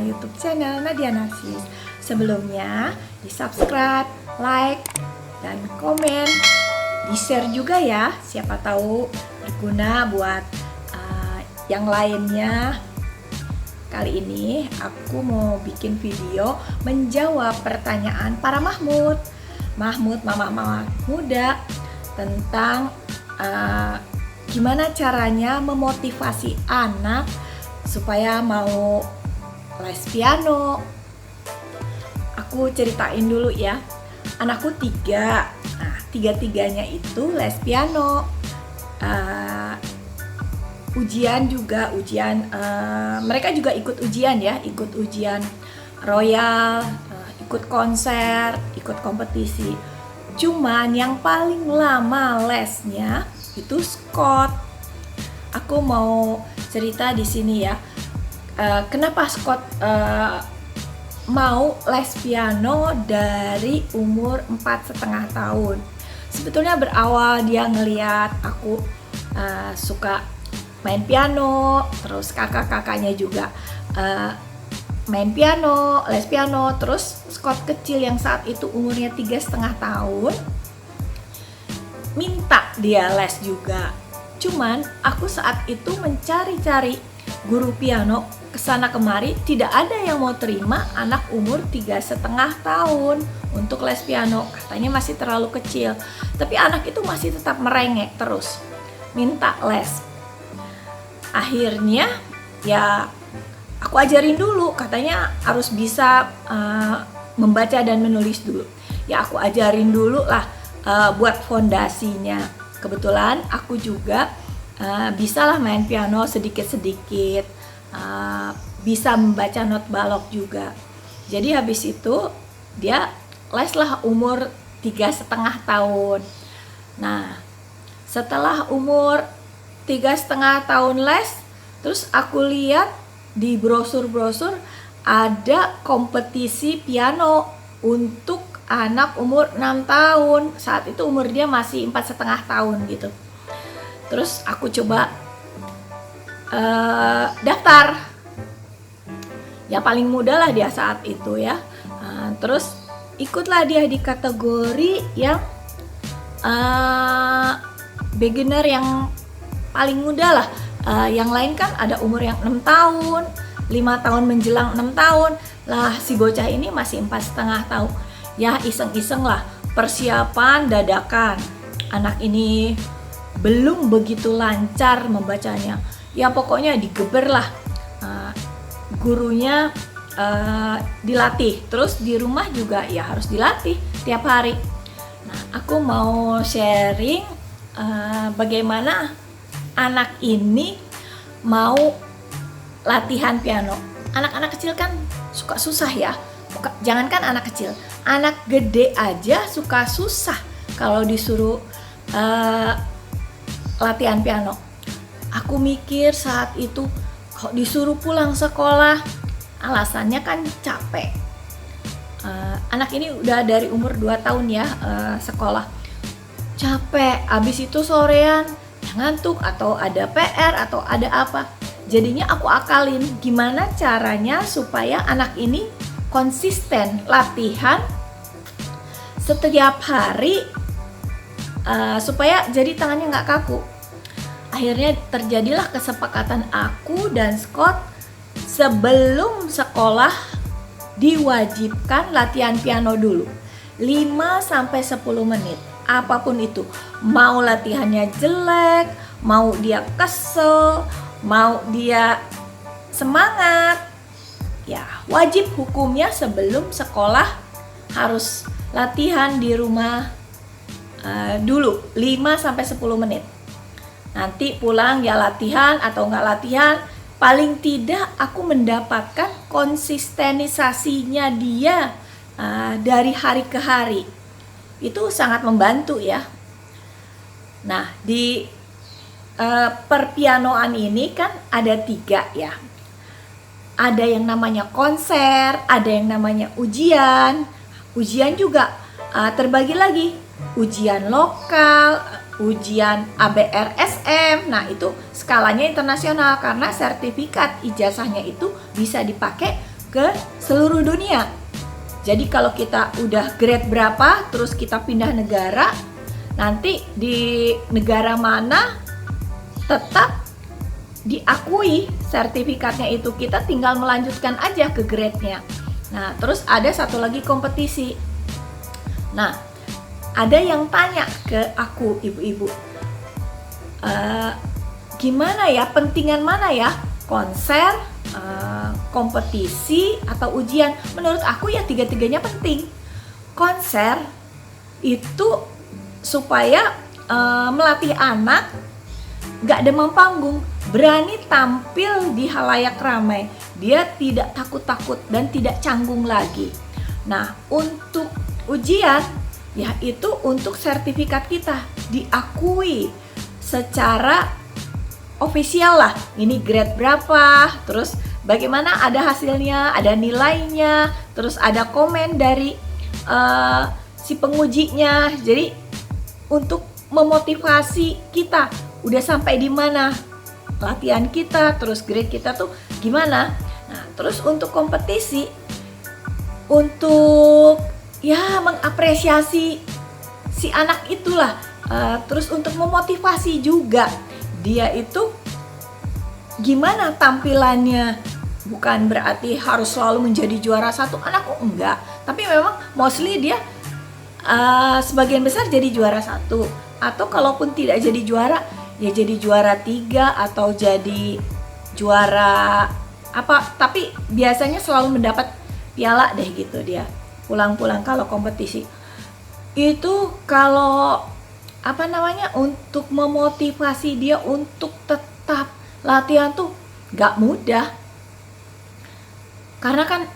YouTube channel Nadia Narsis. Sebelumnya, di-subscribe, like, dan komen. Di-share juga ya, siapa tahu berguna buat yang lainnya. Kali ini aku mau bikin video menjawab pertanyaan para Mahmud, mama-mama muda tentang gimana caranya memotivasi anak supaya mau les piano. Aku ceritain dulu ya. Anakku 3. Nah, 3-tiganya itu les piano. Mereka juga ikut ujian ya, ikut ujian royal, ikut konser, ikut kompetisi. Cuman yang paling lama lesnya itu Scott. Aku mau cerita di sini ya. Kenapa Scott mau les piano dari umur 4,5 tahun? Sebetulnya berawal dia ngeliat aku suka main piano, terus kakak-kakaknya juga main piano, les piano. Terus Scott kecil yang saat itu umurnya 3,5 tahun minta dia les juga. Cuman aku saat itu mencari-cari guru piano kesana kemari, tidak ada yang mau terima anak umur 3,5 tahun untuk les piano. Katanya masih terlalu kecil. Tapi anak itu masih tetap merengek terus minta les. Akhirnya ya aku ajarin dulu, katanya harus bisa membaca dan menulis dulu. Ya aku ajarin dulu lah buat fondasinya. Kebetulan aku juga bisalah main piano sedikit-sedikit, bisa membaca not balok juga. Jadi habis itu dia les lah umur 3,5 tahun. Nah, setelah umur 3,5 tahun les, terus aku lihat di brosur-brosur ada kompetisi piano untuk anak umur 6 tahun. Saat itu umur dia masih 4,5 tahun gitu. Terus aku coba daftar. Ya paling muda lah dia saat itu ya. Terus ikutlah dia di kategori yang beginner, yang paling muda lah. Yang lain kan ada umur yang 6 tahun, 5 tahun menjelang 6 tahun. Lah si bocah ini masih 4,5 tahun. Ya iseng-iseng lah, persiapan dadakan. Anak ini belum begitu lancar membacanya. Ya pokoknya digeber lah. Gurunya dilatih. Terus di rumah juga ya harus dilatih tiap hari. Nah, aku mau sharing bagaimana anak ini mau latihan piano. Anak-anak kecil kan suka susah ya. Jangankan anak kecil, anak gede aja suka susah kalau disuruh latihan piano. Aku mikir saat itu, kok disuruh pulang sekolah, alasannya kan capek. Anak ini udah dari umur 2 tahun ya sekolah. Capek, abis itu sorean ngantuk atau ada PR atau ada apa. Jadinya aku akalin gimana caranya supaya anak ini konsisten latihan setiap hari, supaya jadi tangannya nggak kaku. Akhirnya terjadilah kesepakatan aku dan Scott, sebelum sekolah diwajibkan latihan piano dulu 5-10 menit. Apapun itu, mau latihannya jelek, mau dia kesel, mau dia semangat, ya wajib hukumnya sebelum sekolah harus latihan di rumah dulu 5-10 menit. Nanti pulang ya latihan atau nggak latihan, paling tidak aku mendapatkan konsistenisasinya dia dari hari ke hari. Itu sangat membantu ya. Nah, di perpianoan ini kan ada 3 ya. Ada yang namanya konser, ada yang namanya ujian. Ujian juga terbagi lagi, ujian lokal, ujian ABRSM. Nah, itu skalanya internasional karena sertifikat ijazahnya itu bisa dipakai ke seluruh dunia. Jadi kalau kita udah grade berapa, terus kita pindah negara, nanti di negara mana tetap diakui sertifikatnya itu, kita tinggal melanjutkan aja ke grade-nya. Nah, terus ada satu lagi kompetisi. Nah, ada yang tanya ke aku, ibu-ibu, gimana ya, pentingan mana ya, konser, kompetisi, atau ujian? Menurut aku ya tiga-tiganya penting. Konser itu supaya melatih anak gak demam panggung, berani tampil di halayak ramai. Dia tidak takut-takut dan tidak canggung lagi. Nah, untuk ujian, ya itu untuk sertifikat kita diakui secara ofisial lah. Ini grade berapa, terus bagaimana, ada hasilnya, ada nilainya, terus ada komen dari si pengujinya. Jadi untuk memotivasi kita, udah sampai di mana latihan kita, terus grade kita tuh gimana. Nah, terus untuk kompetisi, untuk ya mengapresiasi si anak itulah, terus untuk memotivasi juga dia itu gimana tampilannya. Bukan berarti harus selalu menjadi juara satu, anakku enggak, tapi memang mostly dia sebagian besar jadi juara satu, atau kalaupun tidak jadi juara, ya jadi juara 3 atau jadi juara apa, tapi biasanya selalu mendapat piala deh gitu dia pulang-pulang kalau kompetisi. Itu kalau apa namanya, untuk memotivasi dia untuk tetap latihan tuh gak mudah. Karena kan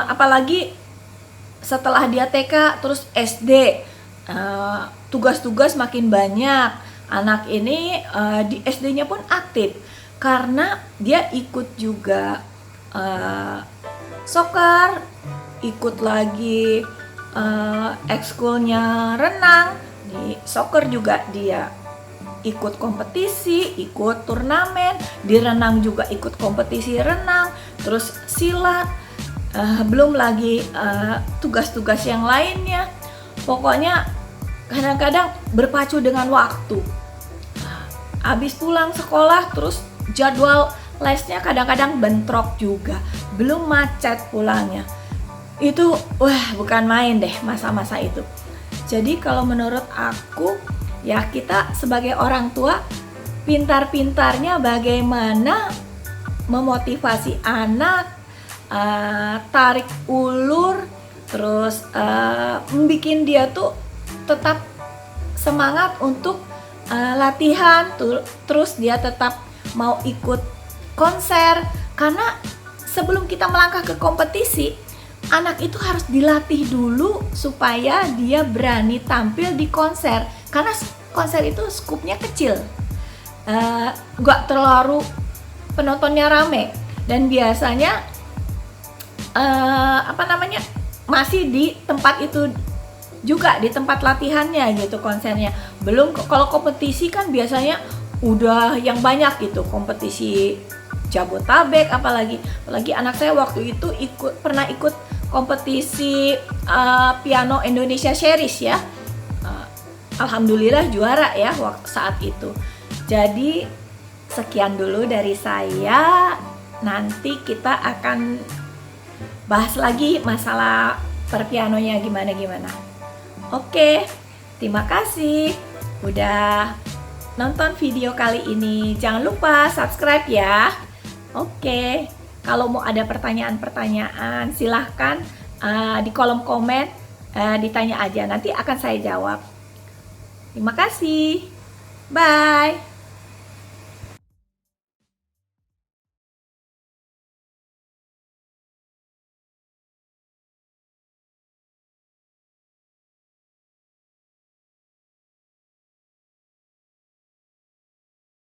apalagi setelah dia TK terus SD, tugas-tugas makin banyak. Anak ini di SD-nya pun aktif karena dia ikut juga soccer, ikut lagi ekskulnya renang. Di soccer juga dia ikut kompetisi, ikut turnamen, di renang juga ikut kompetisi renang, terus silat, belum lagi tugas-tugas yang lainnya. Pokoknya kadang-kadang berpacu dengan waktu. Habis pulang sekolah terus jadwal lesnya kadang-kadang bentrok juga, belum macet pulangnya. Itu bukan main deh masa-masa itu. Jadi kalau menurut aku ya, kita sebagai orang tua pintar-pintarnya bagaimana memotivasi anak, tarik ulur, terus bikin dia tuh tetap semangat untuk latihan, terus dia tetap mau ikut konser. Karena sebelum kita melangkah ke kompetisi, anak itu harus dilatih dulu supaya dia berani tampil di konser. Karena konser itu skupnya kecil, gak terlalu penontonnya rame, dan biasanya masih di tempat itu juga, di tempat latihannya gitu konsernya. Belum kalau kompetisi kan biasanya udah yang banyak gitu, kompetisi Jabotabek, apalagi anak saya waktu itu pernah ikut kompetisi piano Indonesia Series ya. Alhamdulillah juara ya waktu saat itu. Jadi sekian dulu dari saya. Nanti kita akan bahas lagi masalah perpianonya gimana. Oke, terima kasih udah nonton video kali ini. Jangan lupa subscribe ya. Oke, kalau mau ada pertanyaan-pertanyaan silahkan di kolom komen, ditanya aja, nanti akan saya jawab. Terima kasih. Bye.